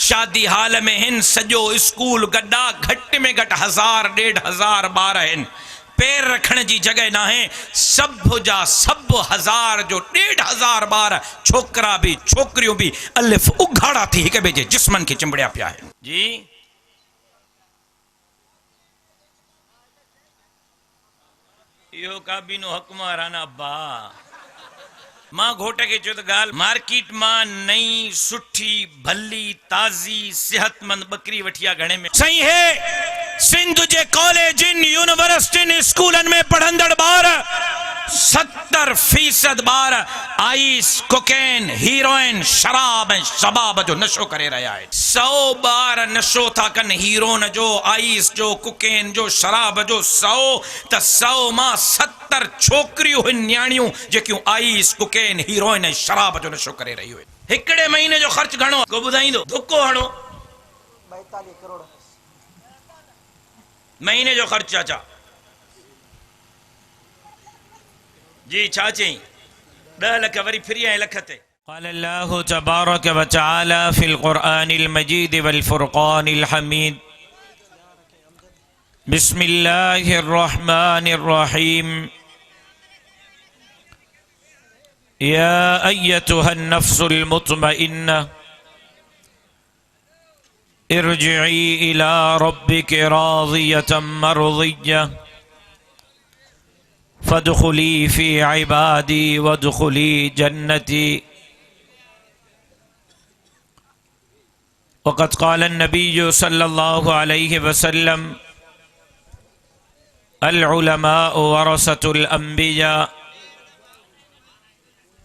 शादी हाल में हिन सजो स्कूल गड्ढा घट में घट 1000 1500 ॿार आहिनि पैर रखण जी जगह ना है सब जा सब 1000 जो 1500 ॿार छोकरा भी छोकरियों भी अलिफ उघाड़ा थी हिक ॿिए जे जिस्मन के चिंबड़िया पिया आहिनि जी। यो काबीनो हकमाराना अब्बा मां घोट के चो त गाल मार्केट मां नई सुठी भली ताजी सेहतमंद बकरी वठिया घणे में सही है। सिंध जे कॉलेजन यूनिवर्सिटी स्कूलन में पढ़ंदड़ ॿार 70% ॿार आइस कोकेन हीरोइन शराब ऐं शबाब जो नशो करे रहा है। 100 ॿार नशो था कन हीरोइन जो आइस जो कोकेन जो शराब जो 100 त 100 मां 70 छोकरियों न्याणियों जेकियूं आइस कोकेन हीरोइन ऐं शराब जो नशो करे रही हुई। हिकड़े महीने जो ख़र्च घणो को ॿुधाईंदो धुको हणो 42 करोड़ महीने जो ख़र्च चाचा जी छा चई 10 लख वरी फ्री ऐं लख ते क़ाल अल्लाहु तबारक व तआला फिल क़ुरआनिल मजीद वल फुरक़ानिल हमीद बिस्मिल्लाहिर रहमानिर रहीम या अय्यतुहन नफ्सुल मुतमइन्ना इरजिई इला रब्बिक राज़ियतम मरज़िय्या फदखुली फी इबादी वदखुली जन्नती वक़द क़ाल नबी सल्लल्लाहु अलैहि वसल्लम अल उलमाउ वरसतुल अंबिया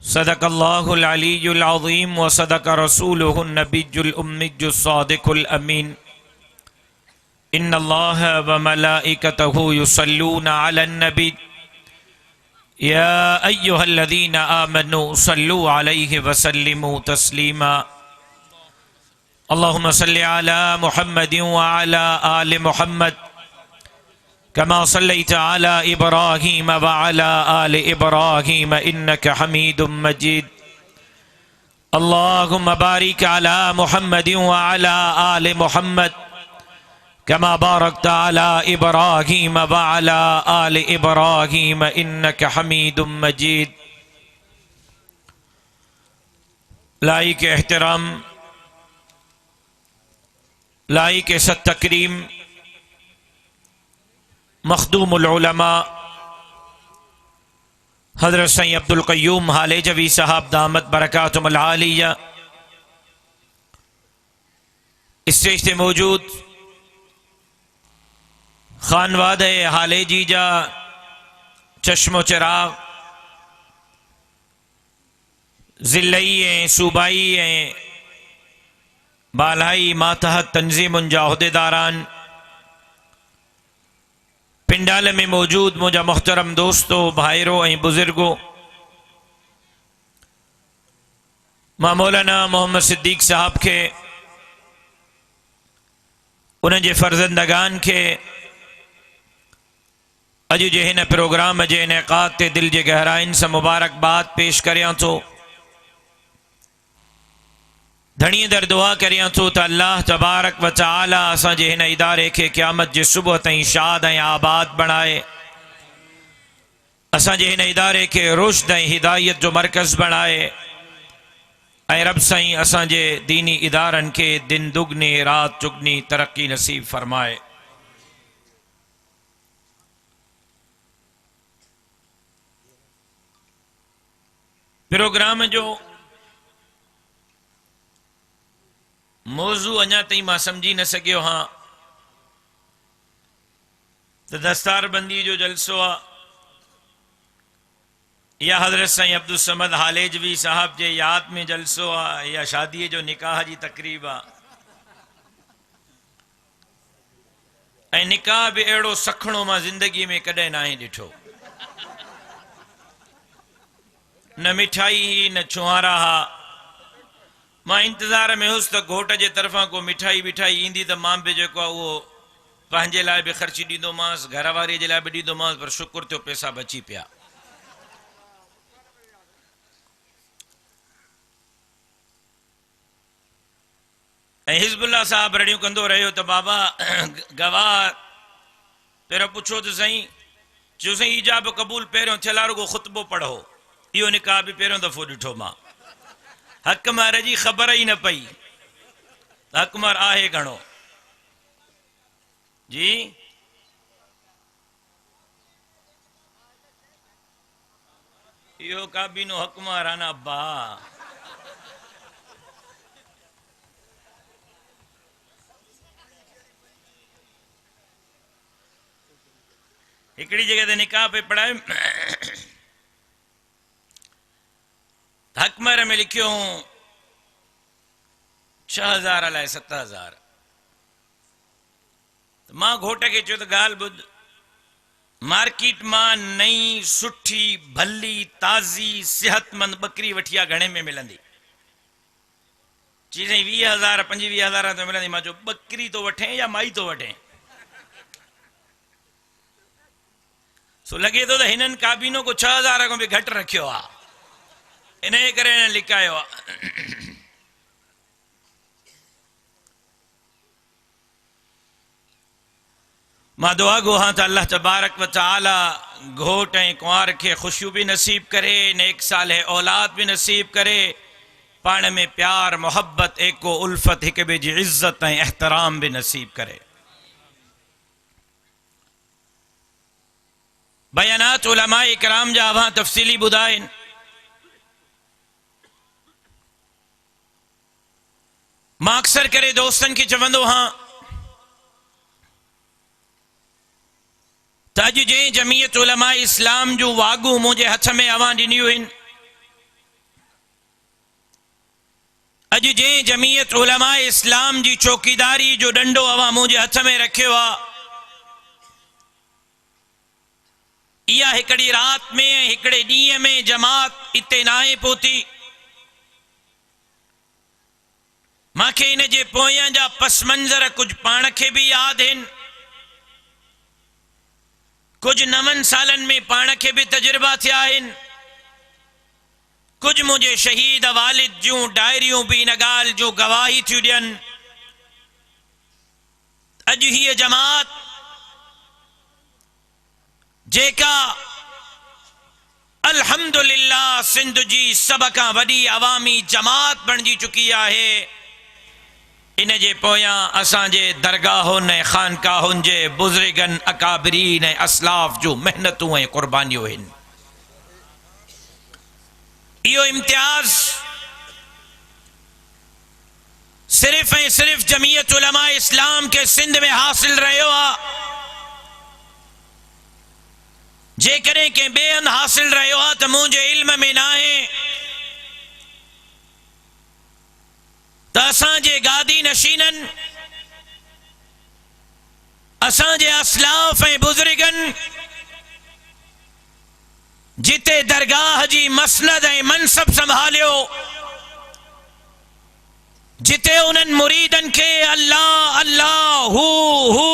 सदक़ल्लाहुल अलीयुल अज़ीम व सदक़ रसूलुहुन नबियुल उम्मियुस सादिकुल अमीन इन्नल्लाह व मलाइकतहु युसल्लूना अलन नबी या अय्युहल्लज़ीना आमनू सल्लु अलैहि व सल्लिमू तस्लीमा अल्लाहुम्मा सल्लि अला मुहम्मदिन व अला आलि मुहम्मद कमा सल्लैता अला इब्राहीम व अला आलि इब्राहीम इन्नका हमीदुम मजीद अल्लाहुम्मा बारिक अला मुहम्मदिन व अला आलि मुहम्मद कमा बारकता अला इब्राहीम व अला आलि इब्राहीम इन्नका हमीदुम मजीद। लाइक एहतराम लाइक इज़्ज़त तकरीम मखदूमुल उलमा हज़रत सैयद अब्दुल क़य्यूम हालेजवी साहब दामत बरकातुहुल आलिया स्टेज पे मौजूद खानवाद हालेजी जा चश्मो चिराग ज़िल्लई ऐं सूबाई ऐं बालाई मातहत तंजीमुन जा उहदेदारान पिंडाल में मौजूद मुझा मुहतरम दोस्तों भाईरों ऐं बुजुर्गों मां मौलाना मोहम्मद सिद्दीक साहब के उनके फर्जंदगान के अज जे हिन प्रोग्राम के इनेकाद ते दिल के गहराइन से मुबारकबाद पेश करियां तो धनी दर दुआ करियां तो अल्लाह तबारक व तआला असां जे हिन इदारे के क़यामत जे सुबह ताईं शाद ऐं आबाद बणाए असां जे हिन इदारे के रुश्द ऐं हिदायत जो मरकज़ बणाए ऐं रब साईं असां जे दीनी इदारन के दिन दुगनी रात चुगनी तरक्की नसीब फरमाए। प्रोग्राम जो मौजू अञा ताईं मां समझी न सघियो हाँ तो दस्तारबंदी जो जलसो आ या हज़रत साईं अब्दुल समद हालेजवी साहब जे याद में जलसो आ या शादी जो निकाह जी तकरीब आ ऐं निकाह भी अड़ो सखणो मां जिंदगी में कदे ना ही डिठो न मिठाई ही न छुहारा हा मां इंतजार में हुस तो घोट के तरफा को मिठाई विठाई इंदी तो मां भी जो वो पंहिंजे लाइ भी खर्ची दींदोमांस घर वारे जे लाइ भी दींदोमांस पर शुक्र थियो पैसा बची पिया। हिज़बुल्लाह साहब रड़ियूं कंदो रहियो त बाबा गवाह पहिरियों पुछो त सही जो सही ईजाब क़बूल पहिरियों थियल आहे रुगो ख़ुतबो पढ़ो इहो निकाह बि पहिरियों दफ़ो ॾिठो मां हक़मार जी ख़बर ई न पई हक़मार आहे घणो जी इहो काबीनो हक़मार आहे न अब्बा हिकिड़ी जगह ते निकाह पे पढ़ाए हक़मर में लिखियो 6000 अलाए 7000 मां घोट खे चयो त ॻाल्हि ॿुध मार्केट मां नई सुठी भली ताज़ी सेहतमंद बकरी वठी आ घणे में मिलंदी चई 20,000 25,000 तो मिलंदी मां चयो बकरी तो वठे या माई तो वठे सो लगे तो हिननि काबीनो को 6000 को भी घटि रखियो आहे इन करे लिकायो आहे मां दुआ गुहा त अल्लाह तबारक व तआला घोट ऐं कुंवार खे ख़ुशियूं भी नसीब करे नेक साले औलाद भी नसीब करे पाण में प्यार मोहब्बत एको उल्फत एक ॿिए जी इज्जत ऐं एहतराम भी नसीब करे बयानात उलमा इकराम जा वहां तफ़सीली ॿुधाइनि मां अक्सर करे दोस्तन खे चवंदो हां त अॼु जे जमीयत उलमा इस्लाम जो वागू मुंहिंजे हथ में अवां ॾिनियूं आहिनि अॼु जे जमीयत उलमा इस्लाम जी चौकीदारी जो डंडो अवां मुंहिंजे हथ में रखियो आहे इहा हिकड़ी रात में हिकड़े ॾींहं में जमात इते नाहे पहुती मांखे इन जे पोयां जा पस मंज़र कुछ पाण खे भी याद आहिनि कुछ नवनि सालनि में पाण खे भी तजुर्बा थिया आहिनि कुछ मुंहिंजे शहीद वालिद जूं डायरियूं भी इन ॻाल्हि जो गवाही थियूं ॾियनि अॼु हीअ जमात जेका अल्हम्दुलिल्लाह सिंध जी सब खां वॾी अवामी जमात बणिजी चुकी आहे इन जे पोयां असांजे दरगाहुनि ऐं ख़ानकाहुनि जे बुज़ुर्गनि अकाबरीन ऐं असलाफ जूं मेहनतूं ऐं क़ुर्बानियूं आहिनि इहो इम्तियाज़ सिर्फ़ ऐं सिर्फ़ जमीयत उलमा इस्लाम के सिंध में हासिल रहियो आहे जेकॾहिं कंहिं ॿिए हंधि हासिल रहियो आहे त मुंहिंजे इल्म में न आहे त असांजे गादी नशीननि असांजे असलाफ ऐं बुज़ुर्गनि जिते दरगाह जी मसनद ऐं मनसब संभालियो जिते उन्हनि मुरीदनि खे अल्लाह अल्लाह हू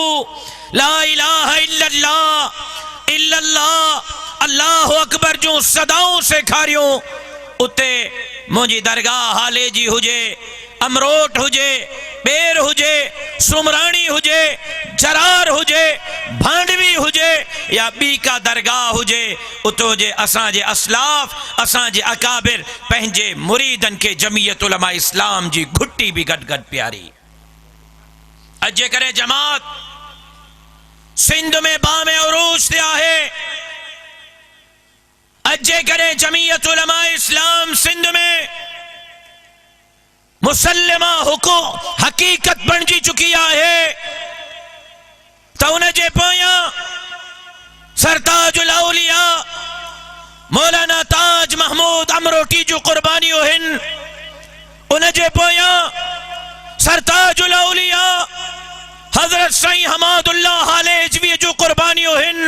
ला इलाहा इल्लल्लाह इल्लल्लाह अल्लाह अकबर जो सदाऊं सेखारियूं उते मुंहिंजी दरगाह हाले जी हुजे अमरोट हुजे बेर हुजे सुमराणी हुजे जरार हुजे भांडवी हुजे या ॿी का दरगाह हुजे उतो जे असांजे असलाफ असांजे अकाबिर पंहिंजे मुरीदनि खे जमीयत उलमा इस्लाम जी घुट्टी भी गॾु गॾु प्यारी अॼु जे करे जमात सिंध में बाम उरूज ते आहे अॼु जे करे जमीयत उलमा इस्लाम सिंध में मुसल्लिमा हुकूम हकीकत बणिजी चुकी आहे त उन जे पोयां सरताजुल औलिया मौलाना ताज महमूद अमरोटी जो कुर्बानियूं आहिनि उन जे पोयां सरताजुल औलिया हज़रत साईं हमादुल्लाह हालेजवी जो कुर्बानियूं आहिनि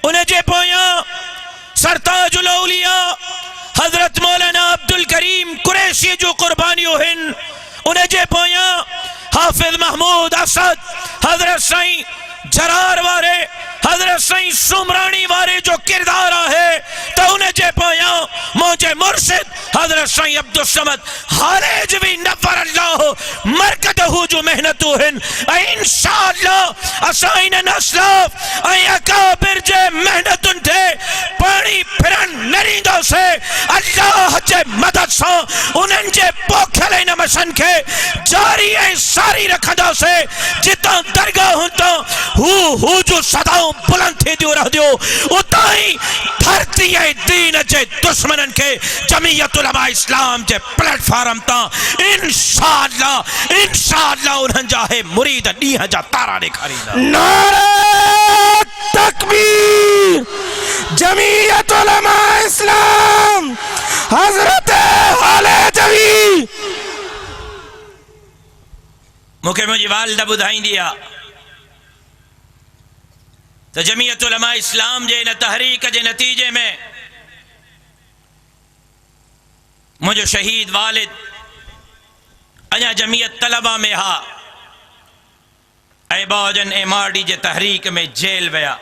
उन जे पोयां सरताजुल औलिया हजरत मौलाना अब्दुल करीम कुरैशी जो कुर्बानियों हिन उन जे पोयां हाफिज महमूद असद हजरत साईं जरार वारे हजरत सई सुमरानी वारे जो किरदार है तो उन्हें जे पोया मुझे मुर्शिद हजरत सई अब्दुल समद हालेज भी नफर अल्लाह मरकदहु जो मेहनतु हिन इंशाअल्लाह असाइन नस्लाफ अकाबिर जे मेहनतुन थे पानी फिरन नरींदो से अल्लाह जे मदद से उन्हन जे पोखले नमसन के जारी ऐ सारी रखंदो से जिता दरगाह हुंतो हु जो सदाओं बुलंद थी दियो रह दियो उताई धरती ऐ दीन जे दुश्मनन के जमीयत उलमा इस्लाम जे प्लेटफॉर्म ता इंशाअल्लाह इंशाअल्लाह उन्हन जा है मुरीद ॾींहं जा तारा ॾेखारींदा। नारे तकबीर जमीयत उलमा इस्लाम हजरत हालेजवी मूंखे मुंहिंजी वालिदा ॿुधाईंदी आहे तो जमीयत उलमा इस्लाम जे इन तहरीक के नतीजे में मुझे शहीद वालिद अजा जमीयत तलबा में हा ऐं बहुजन MRD जे तहरीक में जेल विया।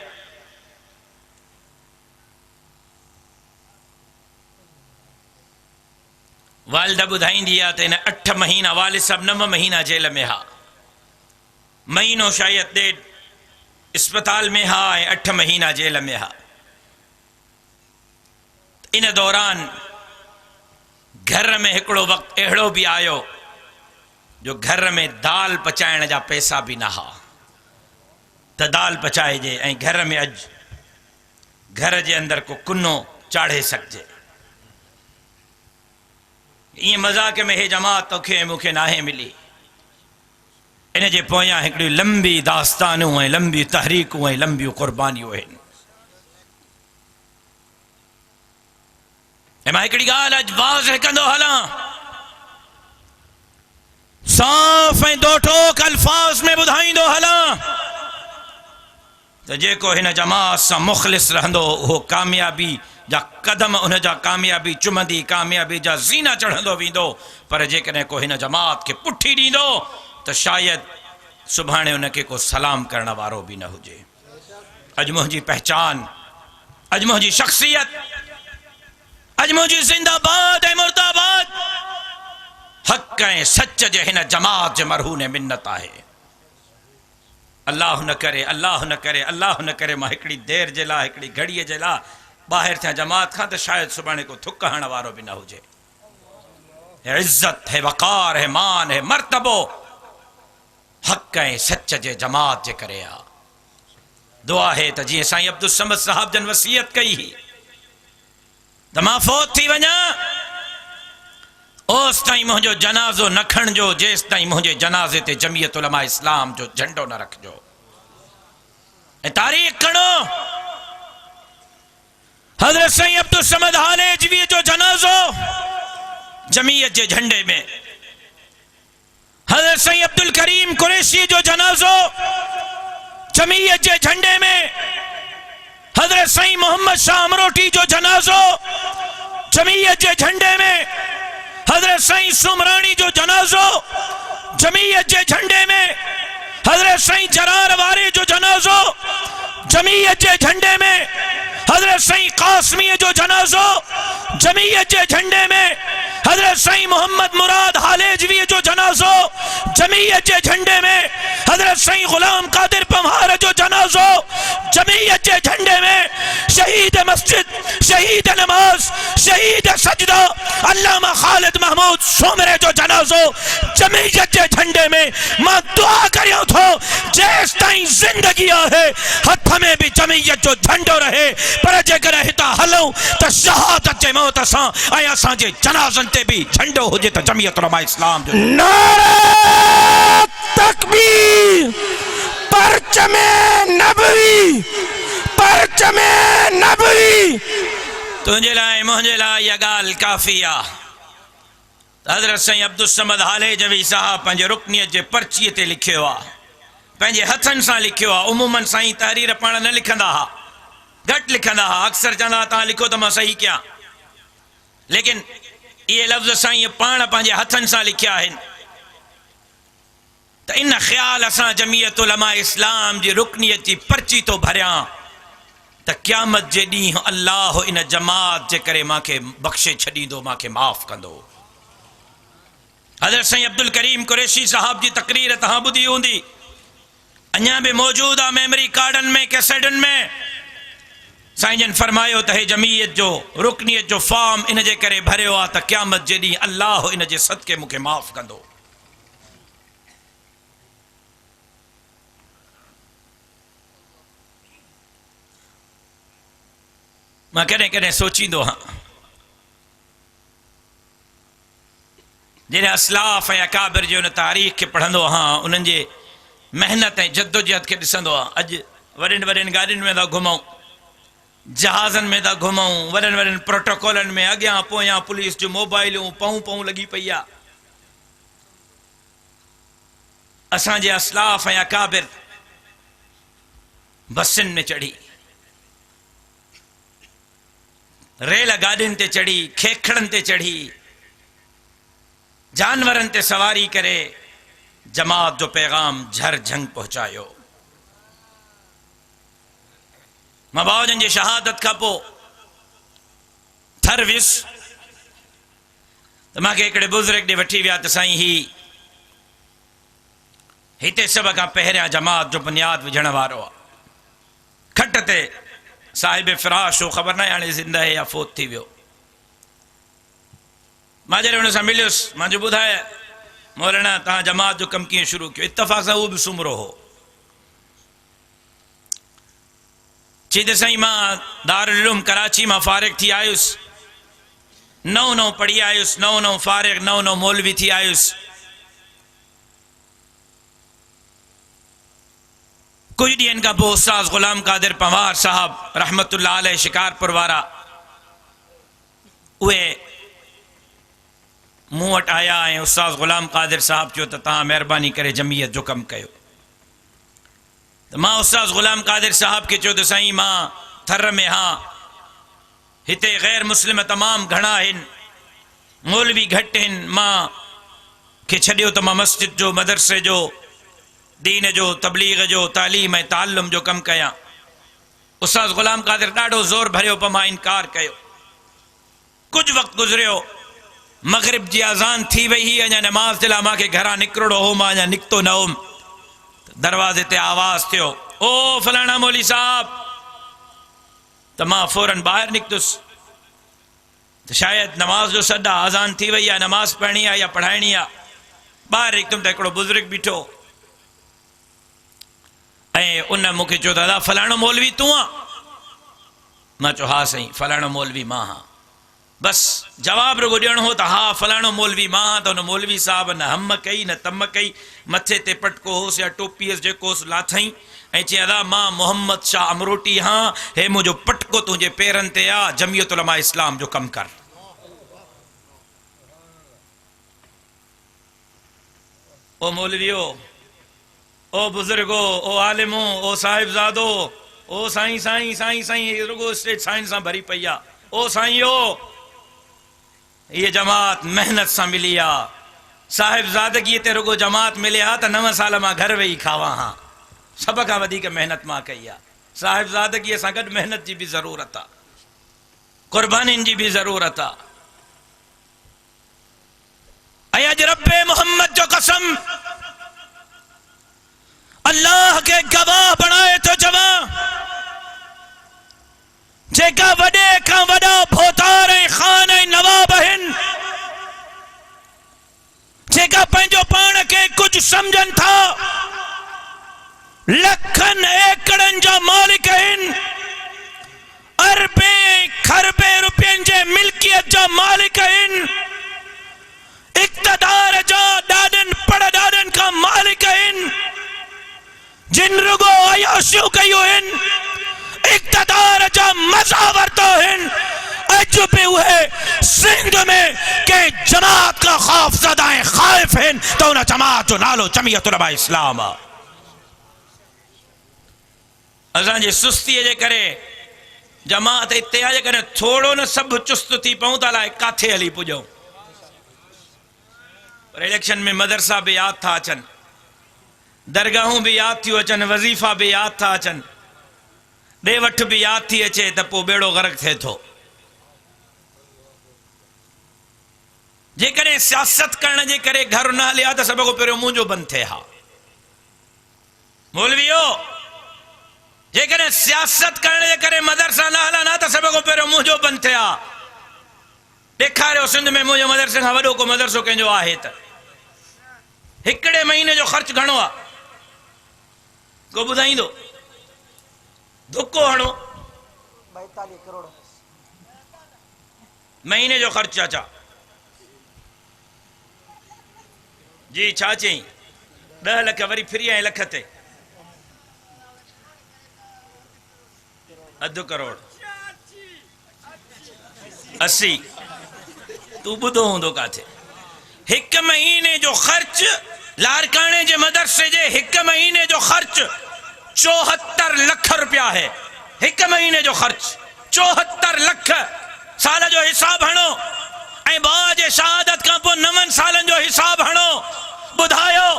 वालिदा ॿुधाईंदी आहे त इन 8 महीना वालिद साहब 9 महीना जेल में हा, महीनो शायद 1.5 अस्पताल में हा, 8 महीना जेल में हा। इन दौरान घर में हिकिड़ो वक्त अहिड़ो भी आयो जो घर में दाल पचाइण जा पैसा भी ना हा त दाल पचाइजे ऐं घर में अज घर जे अंदर को कुन्नो चाढ़े सकजे। ये मजाक में हे जमात तोखे मूंखे नाहे मिली। इन जे पोयां हिकिड़ी लंबी दास्तानूं ऐं लंबी तहरीकूं ऐं लंबियूं कुर्बानियूं आहिनि। ऐं मां हिकिड़ी ॻाल्हि अॼु वाज़ कंदो हलां, साफ़ ऐं दो टोक अल्फाज में ॿुधाईंदो हलां त जेको हिन जमात सां मुख़लिस रहंदो उहो कामयाबी जा कदम उन जा कामयाबी चुमंदी, कामयाबी जा ज़ीना चढ़ंदो वेंदो। पर जेकॾहिं को हिन जमात खे पुठी ॾींदो तो शायद सुभाणे उनके को सलाम करण वारो भी न हुजे। अज मुझी पहचान, अज मुझी शख्सियत, अज मुझी जिंदाबाद है मुर्दाबाद हक ऐं सच जे हिन जमात जे मरहून मिन्नत है। अल्लाह न करे, अल्लाह न करे, अल्लाह न करे मां हिकिड़ी देर जे लाइ, हिकिड़ी घड़ीअ जे लाइ ॿाहिरि थियां जमात खां, तो शायद सुभाणे को थुक हणण वारो भी न हुजे। है इज्जत, है वक़ार, है मान, है मर्तबो हक ऐं सच जे जमात जे करे आ। दुआ है त जीअं साईं अब्दुल समद साहब जन वसीयत कई ही त मां फौत थी वञा ओस ताईं मुंहिंजो जनाज़ो न खणजो जेस ताईं मुंहिंजे जनाज़े ते जमीयत उलमा इस्लाम जो झंडो न रखजो। ऐं तारीख़ खणो, हज़रत साईं अब्दुल समद हालेजवी जो जनाज़ो जमीयत जे झंडे में, हज़रत साईं अब्दुल करीम कुरैशी जो जनाज़ो जमीयत जे झंडे में, हज़रत साईं मोहम्मद शाह अमरोटी जो जनाज़ो जमीयत जे झंडे में, हज़रत साईं सुमरानी जो जनाज़ो जमीयत जे झंडे में, हज़रत साईं जरार वारे जो जनाज़ो जमीयत जे झंडे में, हज़रत साईं कासमी जो जनाज़ो जमीयत जे झंडे में, हज़रत साईं मोहम्मद मुराद हालेजवी जो जनाज़ो जमीयत के झंडे में, हज़रत साईं गुलाम कादिर पम्हार जो जनाज़ो जमीयत के झंडे में, शहीद मस्जिद, शहीद नमाज, शहीद सजदा अल्लामा खालिद महमूद सोमरे जो जनाज़ो जमीयत के झंडे में। मां दुआ करियो थो जेस ताईं जिंदगी है हथ में भी जमीयत जो झंडो रहे, पर जेकर हिता हलूं तो शहादत जे मौत सां ऐं असां जे जनाज़न ते भी झंडो हुजे तो जमीयत उलमा इस्लाम जो। नारे तकबीर, परचमे नबवी, परचमे नबवी। तुझे लाए मुझे लाए यह गाल काफी आ। हज़रत साईं अब्दुल समद हालेजवी साहब पंहिंजे रुकनियत जे पर्चीअ ते लिखियो आ, पंहिंजे हथनि सां लिखियो आ। उमूमन साईं तहरीर पाण न लिखंदा हा, घटि लिखंदा हा, अक्सर चवंदा तव्हां लिखो तो मां सही कयां, लेकिन ये लफ्ज़ साईं पाण पंहिंजे हथनि सां लिखिया आहिनि। त इन ख्याल असां जमीयत उलमा इस्लाम जी रुकनीत जी पर्ची तो भरियां त क़यामत जे ॾींहुं अल्लाह इन जमात जे करे मांखे बख़्शे छॾींदो, मांखे माफ़ कंदो। हज़रत साईं अब्दुल करीम कुरैशी साहब जी तकरीर तहां ॿुधी हूंदी, अञा बि मौजूद आहे मेमोरी कार्डन में, कैसेटन में। साईं जन फरमायो त हे जमीयत जो रुकनीत जो फॉर्म इन जे करे भरियो आहे त क़यामत जे ॾींहुं अल्लाह इन जे सदके मूंखे माफ़ कंदो। मां कॾहिं कॾहिं सोचींदो हाँ, जॾहिं असलाफ़ ऐं अकाबिर जी उन तारीख़ खे पढ़ंदो हाँ, उन्हनि जे मेहनत ऐं जद्दोजहद खे ॾिसंदो आहे। अॼु वॾनि वॾनि गाॾियुनि में था घुमूं, जहाज़नि में था घुमूं, वॾनि वॾनि प्रोटोकॉलनि में अॻियां पोयां पुलिस जूं मोबाइलूं पऊं पऊं लॻी पई आहे। असांजे असलाफ़ ऐं अकाबिर बसियुनि में चढ़ी, रेल गाॾियुनि ते चढ़ी, खेखड़नि ते चढ़ी, जानवरनि ते सवारी करे जमात जो पैगाम झर झंग पहुचायो। मां बाबा जी शहादत खां पोइ थर वियुसि त मूंखे हिकिड़े बुज़ुर्ग ॾे वठी विया त साईं ही हिते सभ खां पहिरियां जमात जो बुनियाद विझण वारो आहे। खट ते साहिब फिराश हो, ख़बर न आहे हाणे ज़िंदा है या फोत थी वियो। मां जॾहिं हुन सां मिलियुसि, मां जो ॿुधाए मौलाना तव्हां जमात जो कमु कीअं शुरू कयो? इत्तफ़ाक़ सां उहो बि सुमरो हो। चई त साईं मां दारुल उलूम कराची मां फारिग थी आयुसि, नओं नओं पढ़ी आयुसि, नओं नओं फारिग, नओं नओं मौलवी थी आयुसि। कुछ ॾींहंनि खां पोइ उस्ताद ग़ुलाम कादिर पंवार साहब रहमतुल्लाह अलैह शिकारपुर वारा उहे मूं वटि आया ऐं उस्ताद ग़ुलाम कादिर साहब चयो त तव्हां महिरबानी करे जमीयत जो कमु कयो। त मां उस्ताद ग़ुलाम कादिर साहब खे चयो त साईं मां थर में हाँ, हिते गैर मुस्लिम तमामु घणा आहिनि, मौलवी घटि आहिनि, मां खे छॾियो त मां मस्जिद जो, मदरसे जो, दीन जो, तबलीग जो, तालीम ऐं ताल्लुम जो कमु कयां। उस्ताद ग़ुलाम कादिर ॾाढो ज़ोर भरियो पर मां इनकार कयो। कुझु वक़्तु गुज़रियो, मग़रिब जी अज़ान थी वई ही, अञा नमाज़ जे लाइ मूंखे घरां निकिरणो हो, मां अञा निकितो न हुउमि। दरवाज़े ते आवाज़ थियो, ओ फलाणा मौली साहब। त मां फौरन ॿाहिरि निकितुसि त शायदि नमाज़ जो सॾु आहे, अज़ान थी वई आहे, नमाज़ पढ़णी आहे या पढ़ाइणी आहे। ॿाहिरि निकितुमि त हिकिड़ो बुज़ुर्ग बीठो ऐं उन मूंखे चयो दादा फलाणो मौलवी तूं आहे? मां चयो हा साईं, फलाणो मौलवी मां हा। बसि जवाबु रुगो ॾियणो हो त हा फलाणो मौलवी मां हा। त हुन मौलवी साहब न हम कई न तम कई, मथे ते पटको होसि या टोपीअ जेको होसि लाथई ऐं चई दादा मां मोहम्मद शाह अमरोटी हाँ, हे मुंहिंजो पटको तुंहिंजे पेरनि ते आहे, जमीयत उलमा इस्लाम जो कमु कर। ओ मौलवियो, ओ बुज़ुर्गो, ओ आलिमो, ओ साहिबज़ादो, ओ साईं साईं साईं साईं, रुगो स्टेट साइंस सां भरी पई आहे। ओ साईं ये जमात मेहनत सां मिली आहे, साहिबज़ादगीअ ते रुगो जमात मिले हा त 9 साल मां घर वेही खावां हा। सभ खां वधीक मेहनत मां कई आहे। साहिबज़ादगीअ सां गॾु मेहनत जी बि ज़रूरत आहे, क़ुर्बानीनि जी बि ज़रूरत आहे। ऐं अॼु रब्बे मोहम्मद जो कसम अल्लाह के गवाह बणाए तो चवां, जेका वॾे खां वॾा भोतार ऐं ख़ान ऐं नवाब आहिनि, जेका पंहिंजो पाण खे कुझु सम्झनि था, लखनि एकड़नि जा मालिक आहिनि, अरबे खरबे रुपयनि जे मिल्कियत जा मालिक आहिनि, इक़्तिदार जा ॾाॾनि पड़ ॾाॾनि खां मालिक आहिनि, जिन रुगो अयाशियूं कयूं आहिनि, इक़्तिदार जा मज़ा वरिता आहिनि। अॼु बि उहे सिंध में कंहिं जमात का ख़ौफ़ज़दा ऐं ख़ाइफ़ आहिनि त उन जमात जो नालो जमीयत उलमा इस्लाम आहे। असांजी सुस्तीअ जे करे जमात हिते आहे, जेकॾहिं थोरो न सभु चुस्त थी पऊं त अलाए किथे हली पुॼूं। पर इलेक्शन में मदरसा बि यादि था अचनि। दरगाहूं भी याद थियूं अचनि, वज़ीफ़ा भी याद था अचनि, ॾे वठि भी याद थी अचे त पोइ बेड़ो गर्क थिए थो। जेकॾहिं सियासत करण जे करे घर न हलिया त सभ खां पहिरियों मुंहुं जो बंदि थिए हा। मौलवियो, जेकॾहिं सियासत करण जे करे मदरसा न हलनि हा त सभ खां पहिरियों मुंहुं जो बंदि थिए हा। ॾेखारियो सिंध में मुंहिंजे मदरसे खां वॾो को मदरसो कंहिंजो आहे त। हिकिड़े महीने जो ख़र्च घणो आहे को ॿुधाईंदो? धुको हणो 42 करोड़ महीने जो ख़र्च। चाचा जी छा चई? 10 लख वरी फ्री ऐं लख ते अधु करोड़ 80। तू ॿुधो हूंदो काथे। हिक महीने जो ख़र्च लारकाने जे मदरसे जे हिक महीने जो ख़र्च 74 लख रुपया है। हिक महीने जो ख़र्च 74 लख। साल जो हिसाब हणो ऐं बाबा जे शहादत खां पोइ 9 सालन जो हिसाब हणो। ॿुधायो,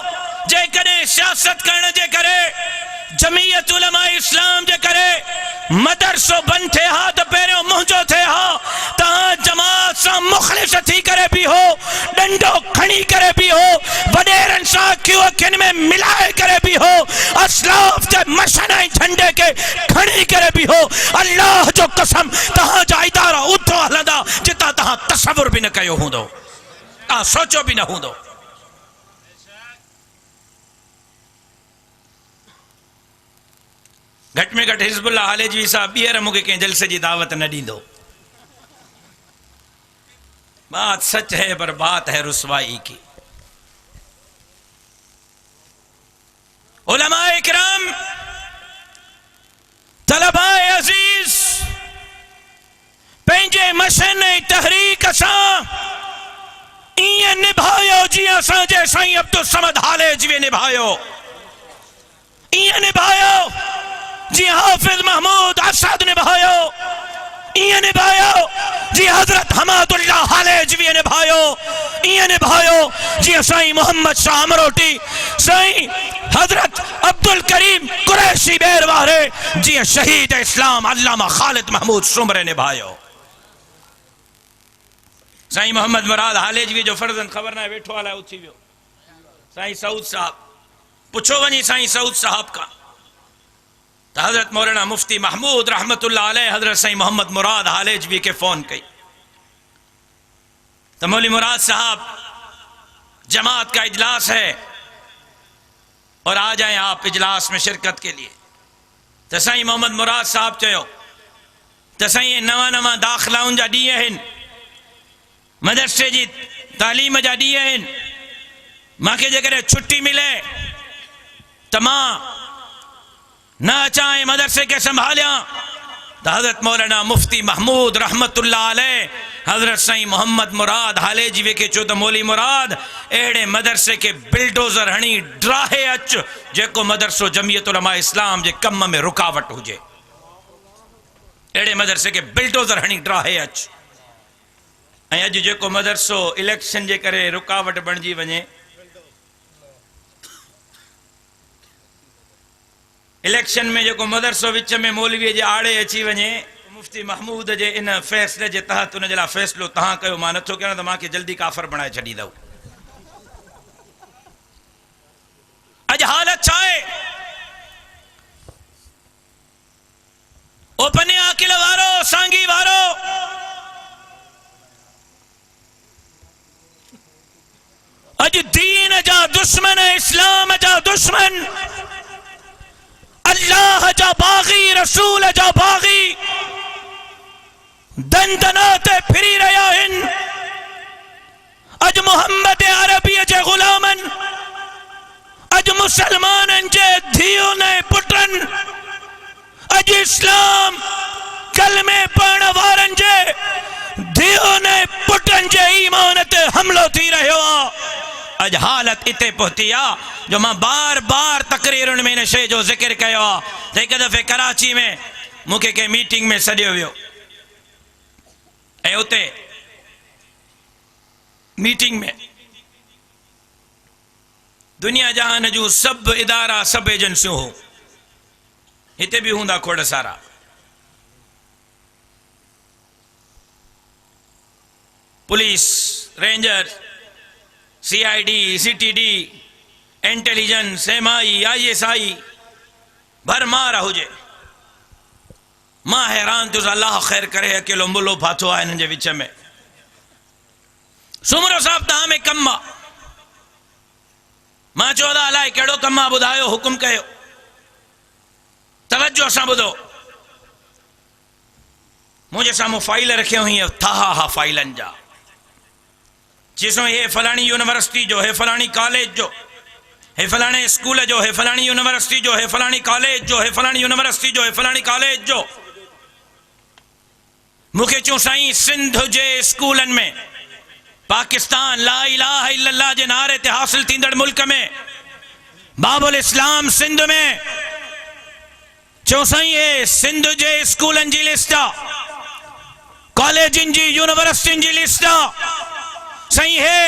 जेकॾहिं सियासत करण जे करे, जमीयत उलमा इस्लाम जे करे मदरसो बंदि थिए हा त पहिरियों मुंहिंजो थिए हा। तव्हां जमात सां मुख़लिस थी करे बि हो, डंडो खणी करे बि हो, वॾेरनि सां अखियुनि में मिलाए करे बि हो, असलाफ जे मशन ऐं झंडे खे खणी करे बि हो। अल्लाह जो कसम तव्हांजा इदारा उतो हलंदा जितां तव्हां तसवुर बि न कयो हूंदो, तव्हां सोचो बि न हूंदो। घट में घट हिज़्बुल्लाह हालेजवी साहब ॿीहर मूंखे कंहिं जलसे जी दावत न ॾींदो। बात सच है पर बात है रुसवाई की। उलमाए इकराम, तलबाए अजीज, पंहिंजे मशन ऐं तहरीक सां ईअं निभायो जीअं असांजे साईं अब्दुल समद हालेजवी निभायो। ईअं निभायो जीअं हाफिज महमूद असद निभायो। ईअं निभायो जीअं हजरत हमादुल्लाह हालेजवी निभायो। ईअं निभायो जीअं साईं मोहम्मद शाह अमरोटी, साईं हजरत अब्दुल करीम कुरैशी बेर वारे, जीअं शहीद इस्लाम अल्लामा खालिद महमूद सुमरे निभायो। साईं मोहम्मद मुराद हालेजवी जो फर्जंद ख़बर न आहे वेठो आहे उथी वियो। साईं सऊद साहब, पुछो वञी साईं सऊद साहब का तो हजरत मौलाना मुफ्ती महमूद रहमतुल्लाह अलैह हजरत साईं मोहम्मद मुराद हालेजवी के फोन कई तो मौली मुराद साहब, जमात का इजलास है और आ जाएं आप इजलास में शिरकत के लिए। तो साईं मोहम्मद मुराद साहब चयो तो साईं नवा नवा दाखिलाउनि जा ॾींहं आहिनि, मदरसे जी तालीम जा ॾींहं आहिनि, मूंखे जेकॾहिं छुट्टी मिले तो मां न अचाएं मदरसे के संभालिया। तो हजरत मौलाना मुफ्ती महमूद रहमतुल्लाह अलैह हजरत साईं मोहम्मद मुराद हालेजवी के चो तो मौली मुराद अड़े मदरसे के बिल्डोजर हणी ड्राहे अच जेको मदरसो जमीयत उलमा इस्लाम जे कम में रुकावट हुजे। अड़े मदरसे के बिल्डोजर हणी ड्राहे अच। ऐं अॼु जेको मदरसो इलेक्शन जे करे रुकावट बणिजी वञे, इलेक्शन में जो मदरसो विच में मौलवी के आड़े अची वञे, मुफ्ती महमूद के इन फैसले के तहत उन फैसलो तहां कयो, मां नथो कयां तो मांखे जल्दी काफ़र बनाए छॾींदव। अज हालत छा आहे? ओ पने आकिल वारो, सांगी वारो, अज दीन जा दुश्मन, इस्लाम जा दुश्मन, अल्लाह जा बागी, रसूल जा बागी दंदनाते फिरी रहा है। अज मोहम्मद अरबी जे गुलामन, अज मुसलमान जे धियों ने पुटन, अज इस्लाम कलमे पढ़ण वारन जे धियों ने पुटन जे ईमान ते हमलो थी रहो आ। अज हालत इते पहुती आ जो मां बार बार तकरीरुनि में इन शइ जो ज़िक्र कयो आ। तो एक दफ़े कराची में मूंखे कंहिं मीटिंग में सॾियो वियो ऐं उते मीटिंग में दुनिया जहान जूं सब इदारा सब एजेंसियूं हो, हिते भी हूंदा खोड़ सारा। Police, ranger, CID, CTD, intelligence, MI, ISI भरमार हुजे। मां हैरान तो अल्लाह खैर करे, अकेलो मुलो फाथो आहे हिननि जे विच में। सुमरो साहब तव्हां में कम आहे। मां चयो था अलाए कहिड़ो कम आहे, ॿुधायो, हुकुम कयो। तवज्जो सां ॿुधो। मुंहिंजे साम्हूं फाइल रखिया हुई, थाहा हा फाइलनि जा। चइसो हे फलाणी यूनिवर्सिटी जो, हे फलाणी कॉलेज जो, हे फलाणे स्कूल जो, हे फलाणी यूनिवर्सिटी जो, हे फलाणी कॉलेज जो, हे फलाणी यूनिवर्सिटी जो, हे फलाणी कॉलेज जो। मूंखे चयूं साईं सिंध जे स्कूलनि में, पाकिस्तान ला इलाहा इल्लल्लाह जे नारे ते हासिल थींदड़ मुल्क में, बाबुल इस्लाम सिंध में। चयूं साईं हे सिंध जे स्कूलनि जी लिस्ट आहे, कॉलेजनि जी, यूनिवर्सिटियुनि जी लिस्ट आहे। साईं हे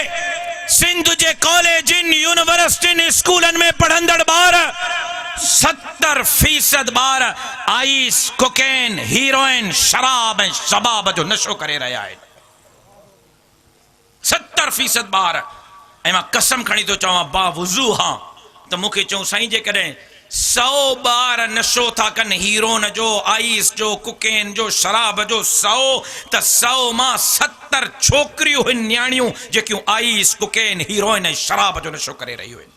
सिंध जे कॉलेजनि, यूनिवर्सिटियुनि, स्कूलनि में पढ़ंदड़ ॿार 70% ॿार आइस, कोकेन, हीरोइन, शराब ऐं शबाब जो नशो करे रहिया आहिनि। 70% ॿार। ऐं मां कसम खणी थो चवां बावुज़ू हां त मूंखे चऊं साईं जेकॾहिं 100 ॿार नशो था कनि हीरोइन जो, आइस जो, कुकेन जो, शराब जो, 100 त 100 मां 70 छोकिरियूं आहिनि, न्याणियूं जेकियूं आइस, कुकेन, हीरोइन ऐं शराब जो नशो करे रहियूं आहिनि।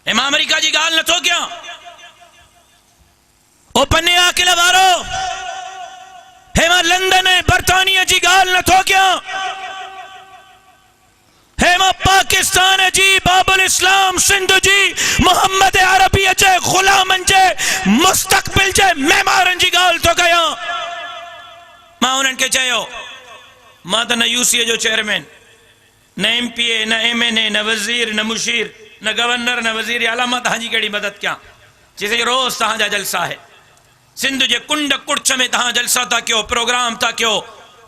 ऐं मां अमेरिका जी ॻाल्हि नथो कयां, ओपन आकिल वारो, हे मां लंदन ऐं बर्तानिया जी ॻाल्हि नथो कयां, हे मां पाकिस्तान जी, बाबुल इस्लाम सिंध जी, मोहम्मद अरबी जे गुलामनि जे मुस्तक़बिल जे मेमारनि जी ॻाल्हि थो कयां। मां उन्हनि खे चयो, मां त न UCA जो चेयरमैन, न MPA, न MNA, न वज़ीर, न मुशीर, न गवर्नर, न वज़ीर आला, मां तव्हांजी कहिड़ी मदद कयां। चइसि रोज़ तव्हांजा जलसा है, सिंध जे कुंड कुड़छ में तव्हां जलसा था कयो, प्रोग्राम था कयो,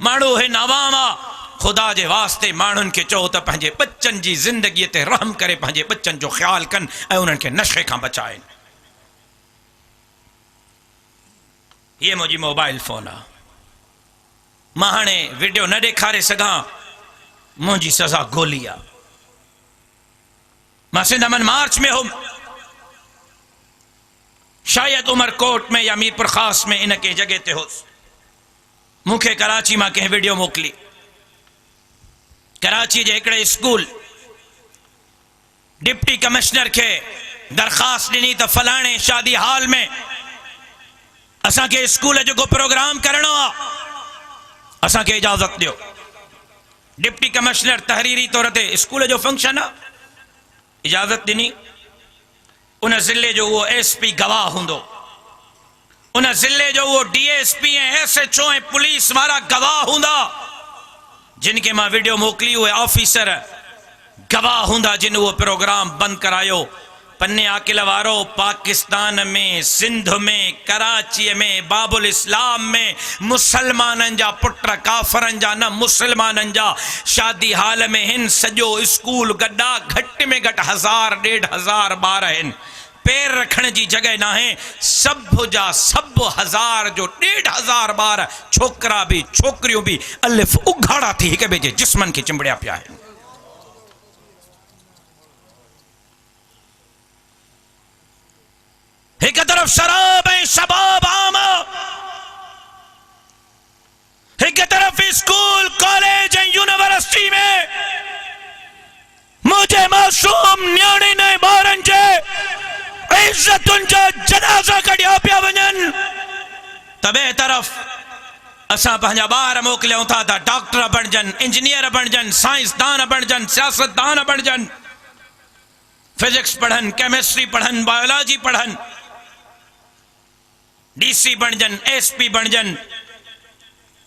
माण्हू हिन अवाम आहे। खुदा जे वास्ते माण्हुनि खे चओ त पंहिंजे बच्चनि जी ज़िंदगीअ ते रहम करे पंहिंजे बच्चनि जो ख़्यालु कनि ऐं उन्हनि खे नशे खां बचाइनि। हीअ मुंहिंजी मोबाइल फोन आहे। मां हाणे वीडियो न ॾेखारे सघां, मुंहिंजी सज़ा गोली आहे। मां सिंध अमन मार्च में हुउमि, शायद उमरकोट में या मीरपुर ख़ास में, इन कंहिं जॻह ते हुउसि। मूंखे कराची मां कंहिं वीडियो मोकिली। कराची जे हिकिड़े स्कूल डिप्टी कमिश्नर खे दरख़्वास्त ॾिनी त फलाणे शादी हाल में असांखे स्कूल जो को प्रोग्राम करणो आहे, असांखे इजाज़त ॾियो। डिप्टी कमिश्नर तहरीरी तौर ते स्कूल जो फंक्शन आहे, इजाज़त ॾिनी। उन ज़िले जो उहो SP गवाह हूंदो, उन ज़िले जो उहो DSP ऐं SHO ऐं पुलिस वारा गवाह हूंदा। जिनके मां वीडियो मोकिली उहे ऑफिसर गवाह हूंदा जिन उहो प्रोग्राम बंदि करायो। पन्ने आकिल वारो, पाकिस्तान में, सिंध में, कराची में, बाबुल इस्लाम में मुसलमाननि जा पुट काफ़रनि जा न मुसलमाननि जा शादी हाल में हिन। सॼो स्कूल गॾा घटि में घटि 1000-1500 ॿार आहिनि। पैर रखण जी जगह ना है, सब जा सब 1000 जो 1500 ॿार, छोकरा भी छोकरियों भी अलिफ उघाड़ा थी हिक ॿिए जे जिस्मनि खे चिंबड़िया पिया आहिनि। एक तरफ शराब ऐं शबाब आम, एक तरफ स्कूल, कॉलेज ऐं यूनिवर्सिटी में मुझे मासूम न्याणी ने ॿारनि जे इज्जतुनि जा जनाज़ा कढिया पिया वञनि। तबे तरफ़ असां पंहिंजा ॿार मोकिलियूं था त डॉक्टर बणजनि, इंजीनियर बणजनि, साइंसदान बणजनि, सियासतदान बणजनि, फिजिक्स पढ़नि, केमिस्ट्री पढ़नि, बायोलॉजी पढ़नि, DC बणजनि, SP बणजनि।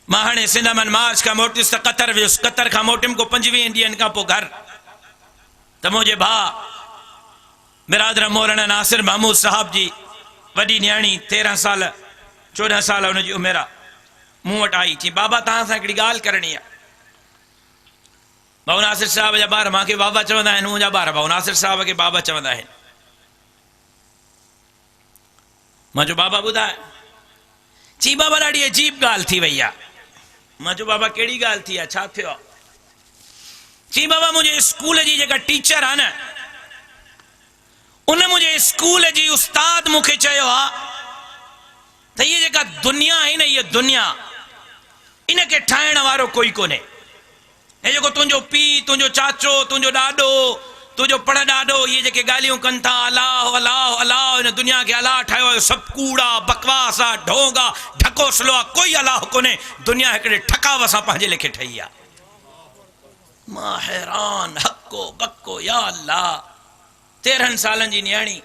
मां हाणे सिंध अमन मार्च खां मोटियुसि त कतर वियुसि। कतर खां मोटियुमि को 25 ॾींहंनि खां पोइ घर, त मुंहिंजे भाउ बिरादर मौलाना नासिर महमूद साहब जी वॾी न्याणी 13 साल 14 साल हुनजी उमिरि आहे, मूं वटि आई। चई बाबा तव्हां सां हिकिड़ी ॻाल्हि करणी आहे। भाऊ नासिर साहब जा ॿार मूंखे बाबा चवंदा आहिनि, मुंहिंजा ॿार भाऊ नासिर साहब खे बाबा चवंदा आहिनि। मां चयो बाबा ॿुधाए, चई बाबा ॾाढी अजीब ॻाल्हि थी वई आहे। मां चयो बाबा कहिड़ी ॻाल्हि थी आहे, छा थियो आहे? चई बाबा मुंहिंजे स्कूल जी जेका टीचर आहे न, उन मुंहिंजे स्कूल जी उस्ताद मूंखे चयो आहे त इहा जेका दुनिया आहे न, इहा दुनिया इनखे ठाहिण वारो कोई कोन्हे। हे जेको तुंहिंजो पीउ, तुंहिंजो चाचो, तुंहिंजो ॾाॾो, तुंहिंजो पड़ ॾाॾो इहे जेके ॻाल्हियूं कनि था, अलाह अलाह अलाह, हिन दुनिया खे अलाह ठाहियो आहे, सभु कूड़ा बकवास आहे, ढोंग आहे, ढकोसलो आहे, कोई अलाह कोन्हे। दुनिया हिकिड़े ठकाव सां पंहिंजे लेखे ठही आहे। मां हैरान, हको बको, या अल्लाह। 13 सालनि जी न्याणी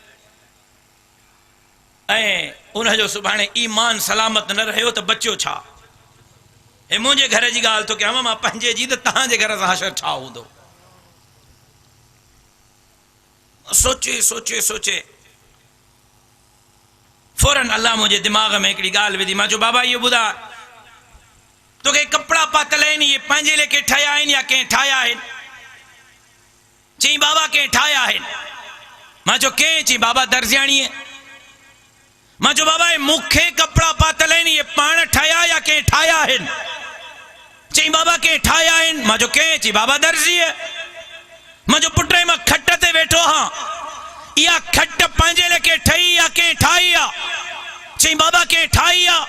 ऐं उनजो सुभाणे ईमान सलामत न रहियो त बचियो छा? हे मुंहिंजे घर जी ॻाल्हि थो कयां, मां पंहिंजे जी, त तव्हांजे घर सां हशर छा हूंदो? सोचे सोचे सोचे फौरन अल्लाह मुंहिंजे दिमाग़ में हिकिड़ी ॻाल्हि विधी। मां चयो बाबा इहो ॿुधा, तोखे कपिड़ा पातल आहिनि, इहे पंहिंजे लेखे ठाहिया आहिनि या कंहिं ठाहिया आहिनि? चई बाबा कंहिं ठाहिया आहिनि। मां चयो कंहिं? चई बाबा दर्जियाणीअ। मां चयो बाबा मूंखे कपिड़ा पातल आहिनि, इहे पाण ठाहिया या कंहिं ठाहिया आहिनि? चई बाबा कंहिं ठाहिया आहिनि। मां चयो कंहिं? चई बाबा दर्जीअ। मां चयो पुट मां खट ते वेठो हां, इहा खट पंहिंजे लेखे ठही या कंहिं ठाही आहे? चई बाबा कंहिं ठाही आहे।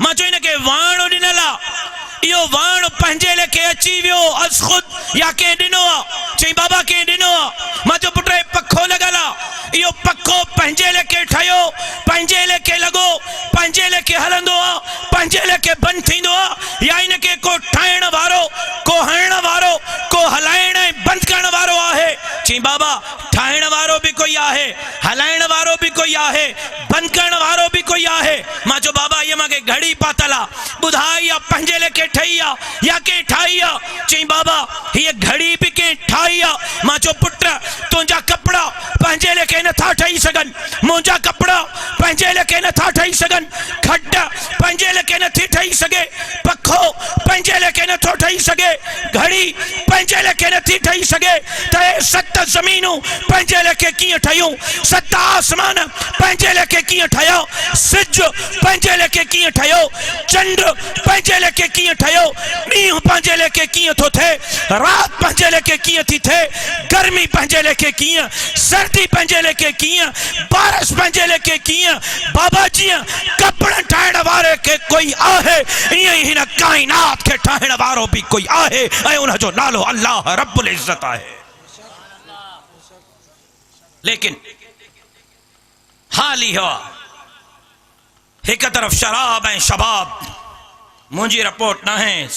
मां चयो इनखे वाण ॾिनल आहे, इहो वाण पंहिंजे लेखे अची वियो अस ख़ुद या कंहिं ॾिनो आहे? चई बाबा कंहिं ॾिनो आहे। मां चयो पुट पखो लॻल आहे, इहो पखो पंहिंजे लेखे ठहियो, पंहिंजे लेखे लॻो, पंहिंजे लेखे हलंदो आहे, पंहिंजे लेखे बंदि थींदो आहे, या इनखे को ठाहिण वारो, को हणण वारो, को हलाइण ऐं बंदि करण वारो आहे? चई बाबा ठाहिण वारो बि कोई आहे, हलाइण वारो बि कोई आहे, बंदि करण वारो बि कोई आहे। मां चयो बाबा इहा मूंखे घड़ी पातल आहे, ॿुधाई आहे पंहिंजे लेखे ठही आहे या कंहिं ठाही आहे? चई बाबा हीअ घड़ी बि कंहिं ठाही आहे। मां चयो पुट तुंहिंजा कपिड़ा पंहिंजे लेखे नथा ठही सघनि, मुंहिंजा कपिड़ा पंहिंजे लेखे नथा ठही सघनि, खट पंहिंजे लेखे नथी ठही सघे, पखो पंहिंजे लेखे नथो ठही सघे, घड़ी पंहिंजे लेखे नथी ठही सघे, त हे 7 ज़मीनूं पंहिंजे लेखे कीअं ठहियूं? 7 आसमान पंहिंजे लेखे कीअं ठहियो? सिज पंहिंजे लेखे कीअं ठहियो? चंड पंहिंजे लेखे कीअं ठहियो? ॾींहुं पंहिंजे लेखे कीअं थो थिए? राति पंहिंजे लेखे कीअं थी थिए? गर्मी पंहिंजे लेखे कीअं? सर्दी पंहिंजे लेखे कीअं? बारिश पंहिंजे लेखे कीअं? बाबा जीअं कपिड़ा ठाहिण वारे खे कोई आहे, ईअं ई हिन काइनात खे ठाहिण वारो बि कोई आहे, ऐं उनजो नालो अल्लाह रब्बुल इज़्ज़त आहे। लेकिन हाल इहो आहे, हिक तरफ़ शराब ऐं शबाब, मुंहिंजी रिपोर्ट न आहे,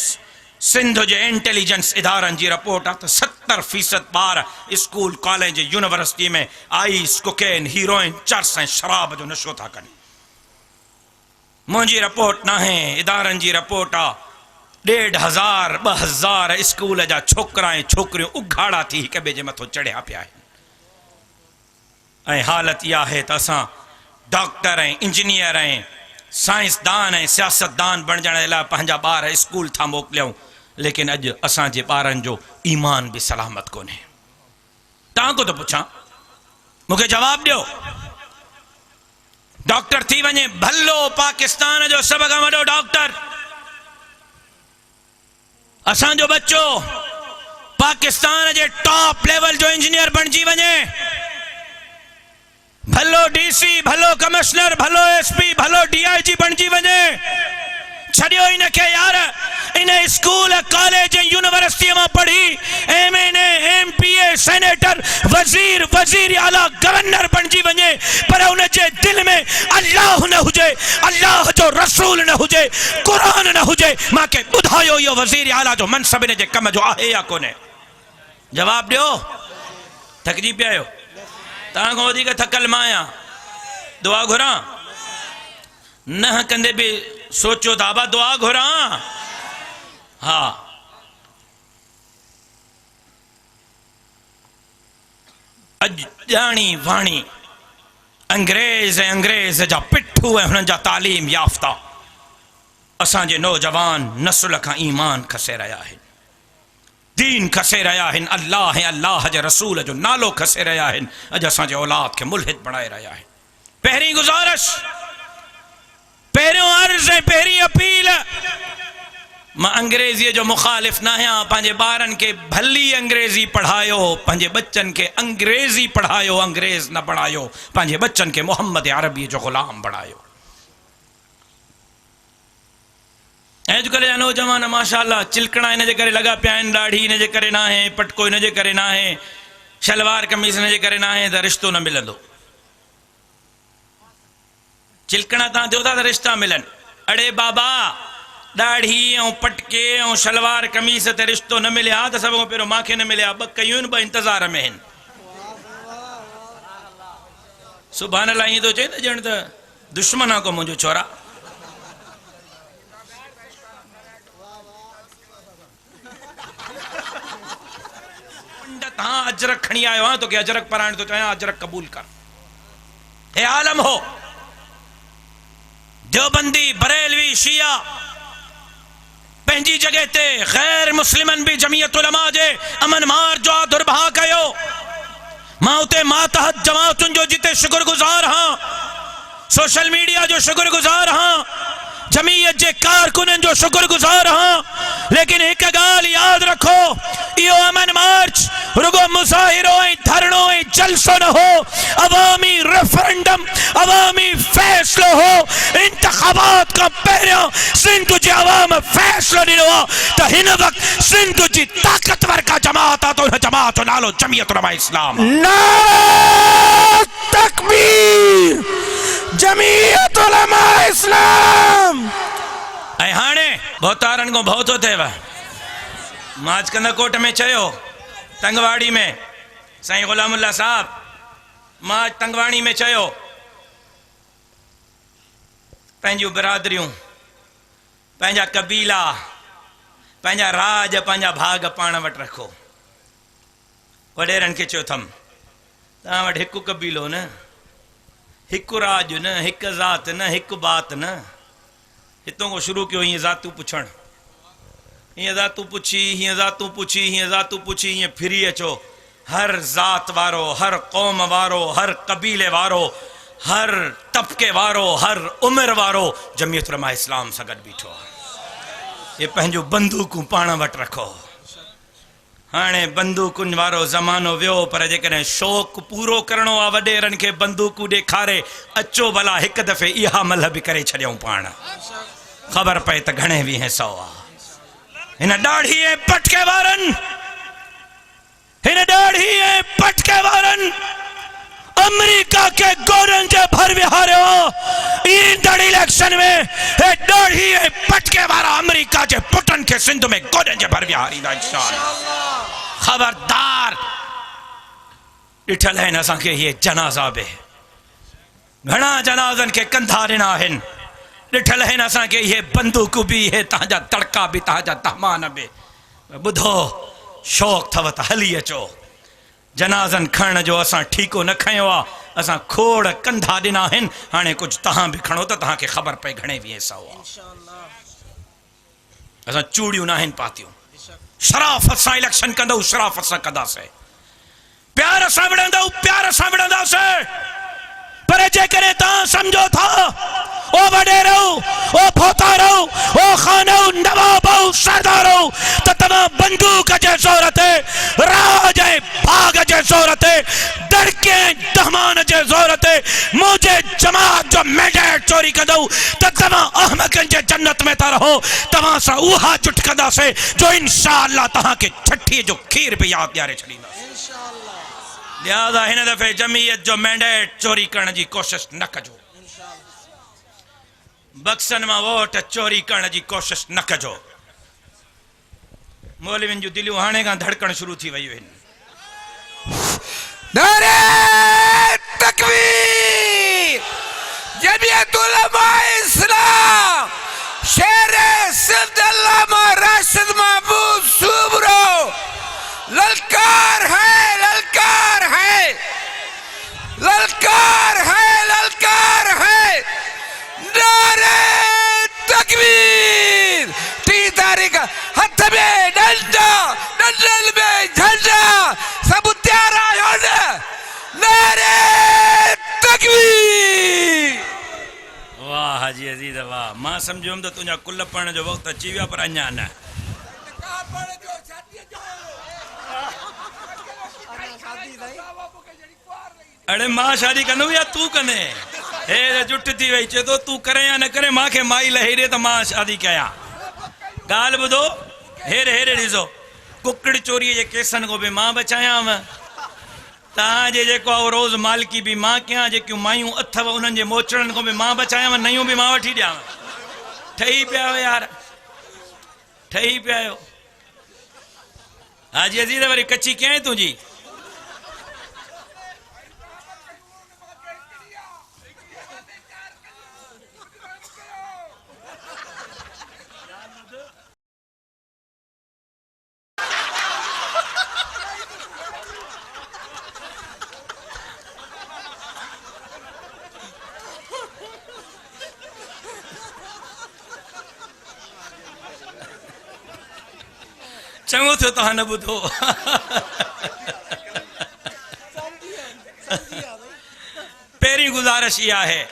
सिंध जे इंटेलिजेंस इदारनि जी रिपोर्ट आहे त 70% ॿार स्कूल कॉलेज यूनिवर्सिटी में आइस, कोकेन, हीरोइन, चर्स ऐं शराब जो नशो था कनि। मुंहिंजी रिपोर्ट न आहे, इदारनि जी रिपोर्ट आहे। 1500 2000 स्कूल जा छोकिरा ऐं छोकिरियूं उघाड़ा थी हिक ॿिए जे मथां चढ़िया पिया आहिनि। ऐं हालत इहा आहे त असां डॉक्टर ऐं इंजीनियर ऐं साइंसदान ऐं सियासतदान बणजण जे लाइ पंहिंजा ॿार स्कूल था मोकिलियूं, लेकिन अॼु असांजे ॿारनि जो ईमान बि सलामत कोन्हे। तव्हां को थो पुछां, मूंखे जवाबु ॾियो। डॉक्टर थी वञे भलो, पाकिस्तान जो सभ खां वॾो डॉक्टर, असांजो बच्चो पाकिस्तान जे टॉप लेवल जो इंजीनियर बणिजी वञे, भलो डीसी, भलो कमिश्नर, भलो एसपी, भलो डीआईजी बणिजी वञे, छॾियो इनखे यार। इन स्कूल कॉलेज यूनिवर्सिटी में पढ़ी MNA MPA सेनेटर वजीर वजीर आला गवर्नर बणिजी वञे, पर उनजे दिल में अल्लाह न हुजे, अल्लाह जो रसूल न हुजे, कुरान न हुजे। मूंखे ॿुधायो इहो वजीर आला जो मनसब इन जे कम जो आहे या कोन्हे? जवाब ॾियो। थकिजी पिया आहियो? तव्हां खां वधीक थकल मां आहियां। दुआ घुरां? न कंदे बि सोचो था बा दुआ घुरां? हा, अॼु ॼाणी वाणी अंग्रेज़ ऐं अंग्रेज़ जा पिठू ऐं हुननि जा तालीम याफ़्ता असांजे नौजवान नस्ल खां ईमान खसे रहिया आहिनि। दीन खसे रहा है, अल्लाह है, अल्लाह जे रसूल जो नालो खसे रहा है, अज असांजे औलाद के मुल्हिद बणाए रहा है। पहरी गुजारिश, पहिरियों अर्ज है, पहरी अपील, मां अंग्रेजी जो मुखालिफ ना आहियां। पंहिंजे ॿारनि के भली अंग्रेजी पढ़ायो, पंहिंजे बच्चन के अंग्रेजी पढ़ायो, अंग्रेज न बणायो, पंहिंजे बच्चन के मोहम्मद अरबी जो गुलाम बणायो। अॼुकल्ह जा नौजवान माशाअल्लाह चिलकणा इन जे करे लॻा पिया आहिनि, ॾाढ़ी इन जे करे न आहे, पटको इन जे करे न आहे, शलवार कमीज़ इन जे करे न आहे त रिश्तो न मिलंदो। चिलकणा तव्हां थियो था त रिश्ता मिलनि। अड़े बाबा, ॾाढ़ी ऐं पटके ऐं शलवार कमीज़ ते रिश्तो न मिलिया त सभ खां पहिरियों मूंखे न मिलिया, ॿ कयूं आहिनि, ॿ इंतज़ार में आहिनि। सुभाणे अलाह ईअं थो चए त ॼण त दुश्मन आहे को मुंहिंजो छोरा। हाँ अजरक खणी आयो हाँ, तो क्या अजरक परायण तो चाहे, अजरक कबूल कर। हे आलम हो, देवबंदी, बरेलवी, शिया पंहिंजी जगह ते, गैर मुस्लिमन भी जमीयत उलमा जे अमन मार जो दुर्भा कयो। मां उते मातहत जमातुन जो जिते शुक्रगुजार हाँ, सोशल मीडिया जो शुक्रगुजार हाँ, जमीयत जे कारकुनन जो शुक्रगुजार हाँ। लेकिन एक गाल याद रखो, यो अमन मार्च रुगो मुजाहिरो ऐं धरणो ऐं जलसो न हो, अवामी रेफरेंडम, अवामी फैसलो हो। इंतखाबात का पहिरियों सिंध जे अवाम फैसलो ॾिनो आहे त हिन वक़्त सिंध जी ताक़तवर का जमात आहे, तो हिन जमात जो नालो जमीयत उलमा इस्लाम। नारे तकबीर, जमीयत उलमा इस्लाम। ऐं हाणे भोतारनि खां भउ थो थिएव। मां अजकंद कोट में चयो, तंगवाड़ी में साईं गुलामुल्लाह साहब, मां तंगवाणी में चयो, पंहिंजूं बिरादरियूं, पंहिंजा कबीला, पंहिंजा राज, पंहिंजा भाग पाण वटि रखो। वॾेरनि खे चयो अथमि, तव्हां वटि हिकु कबीलो न, हिकु राज न, हिकु ज़ात न, हिकु बात न। हितों को शुरू कयो हीअं ज़ातूं पुछणु, हीअं ज़ातूं पुछी, हीअं ज़ातूं पुछी, हीअं ज़ातूं पुछी, हीअं फिरी अचो। हर ज़ात वारो, हर क़ौम वारो, हर कबीले वारो, हर तबके वारो, हर उमिरि वारो जमीयत उलमा इस्लाम सां गॾु बीठो आहे। ये पंहिंजूं बंदूकूं पाण वटि रखो। हाणे बंदूकुनि वारो ज़मानो वियो, पर जेकॾहिं शौक़ु पूरो करिणो आहे वॾेरनि खे बंदूकूं ॾेखारे, अचो भला हिकु दफ़े इहा मल बि करे छॾियऊं पाण, ख़बर पए त घणे वीह सौ आहे। हिन ॾाढ़ी ऐं पटके वारनि, हिन ॾाढ़ी ऐं पटके वारनि अमेरिका के गोरनि जे भर विहारियो। ईंदड़ इलेक्शन में हे ॾाढ़ी ऐं पटके वारा अमेरिका जे पुटनि खे सिंध में गोरनि जे भर विहारींदा इंशाअल्लाह। खबरदार, ॾिठल आहिनि असांखे इहे जनाज़ा बि, घणा जनाज़नि खे कंधा ॾिना आहिनि। ॾिठल आहिनि असांखे इहे बंदूकूं बि, इहे तव्हांजा तड़का बि, तव्हांजा तहमान बि। ॿुधो, शौक़ु अथव त हली अचो। जनाज़नि खणण जो असां ठीको न खयो आहे, असां खोड़ कंधा ॾिना आहिनि। हाणे कुझु तव्हां बि खणो त तव्हांखे ख़बर पए घणे वीह सौ आहे। असां चूड़ियूं न आहिनि पातियूं, शराफ़त सां इलेक्शन कंदव, शराफ़त सां कंदासीं। प्यार सां विढ़ंदव, प्यार सां विढ़ंदासीं। पर जेकॾहिं तव्हां सम्झो था ओ वॾेरो, ओ भोतारो, ओ खानो, नवाबो, सरदारो, त तव्हां बंदूक जे ज़ोर ते, राज ऐं भाग जे ज़ोर ते, दड़के दहमान जे ज़ोर ते मुंहिंजे जमात जो मैंडेट चोरी कंदव त तव्हां अहमकनि जे जन्नत में था रहो। तव्हां सां उहा जुट कंदासीं जो इंशाअल्लाह तव्हांखे छठीअ जो खीर बि यादि ॾियारे छॾींदासीं। लिहाज़ा हिन दफ़े जमीयत जो मैंडेट चोरी करण जी कोशिश न कजो, बक्सनि मां वोट चोरी करण जी कोशिश न कजो। मौलवियुनि जूं दिलियूं हाणे खां धड़कण शुरू थी वयूं आहिनि। नारे तकबीर, जमीयत उलमा इस्लाम, शेर सिंध अल्लामा राशिद महमूद सूबरो, ललकार है, ललकार है, ललकार है, ललकार है। नारे तकबीर, 3 तारीख हथ में डंडा, डंडा नारे तकबीर। वाह हाजी अजीज वाह, मां सम्झुमि त तुंहिंजा कुल पढ़ण जो वक़्तु अची वियो, पर अञा न। अड़े मां शादी कंदुमि या तूं कंदे? हे जुट थी वई, चए थो तूं करे या न करे, मूंखे माई लही ॾे त मां शादी कयां। ॻाल्हि ॿुधो, हेरे हेरे ॾिसो, कुकड़ चोरीअ जे केसनि खां बि मां बचायांव, तव्हांजे जेको आहे रोज़ मालिकी बि मां कयां, जेकियूं मायूं अथव उन्हनि जे मोचड़नि खां बि मां बचायांव, नयूं बि मां वठी ॾियांव। ठही पिया आहियो यार, ठही पिया आहियो। हाजी अज़ीज़ वरी कची कीअं तुंहिंजी? चङो थियो तव्हां न ॿुधो। पहिरीं गुज़ारिश इहा आहे,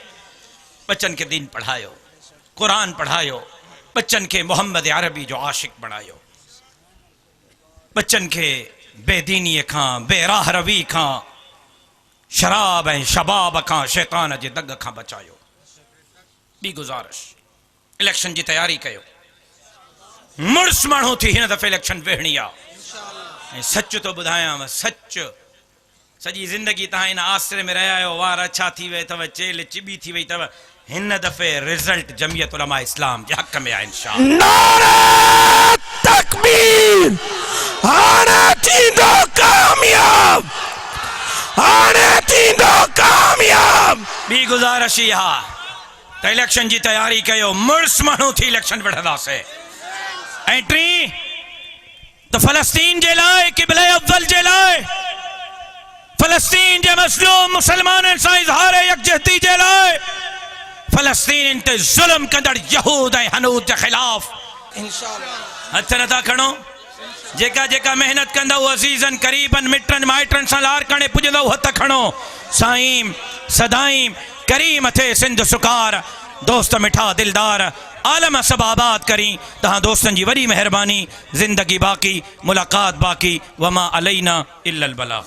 बच्चन खे दीन पढ़ायो, क़ुरान पढ़ायो, बच्चन खे मोहम्मद अरबी जो आशिक बणायो, बच्चन खे बेदीनीअ खां, बेराह रवी खां, शराब ऐं शबाब खां, शैतान जे दग खां बचायो। ॿी गुज़ारिश, इलेक्शन जी तयारी कयो, मुड़ुस माण्हू थी हिन दफ़े इलेक्शन वेहणी आहे। ऐं सच थो ॿुधायांव, सच, सॼी ज़िंदगी तव्हां हिन आसिरे में रहिया आहियो, वार अछा थी वई अथव, चेल चिॿी थी वई अथव, हिन दफ़े रिज़ल्ट जमियत उलमा इस्लाम जे हक़ में आहे इंशाअल्लाह। नारे तकबीर। हाणे थींदो कामयाब, हाणे थींदो कामयाब। ॿी गुज़ारिश इहा त इलेक्शन जी तयारी कयो, मुड़ुस माण्हू थी इलेक्शन विढ़ंदासीं। ऐं टी त फ़लस्तीन जे लाइ, क़िबले अव्वल जे लाइ, फ़लस्तीन जे मज़लूम मुसलमाननि सां इज़हार यकजहती जे लाइ, फ़लस्तीन ते ज़ुल्म कंदड़ यहूद ऐं हनूद जे ख़िलाफ़ हथ नथा खणो। जेका जेका महिनत कंदव अज़ीज़न क़रीबन मिटनि माइटनि सां लार कणे पुॼंदव, हथ खणो। साईं सदाईं करीम थे सिंध सुकार, दोस्त मिठा दिलदार, आलम सब आबाद करी। तहां दोस्तन जी वॾी मेहरबानी, ज़िंदगी बाक़ी, मुलाक़ात बाक़ी, वमा अलैना इल्लल बलाग।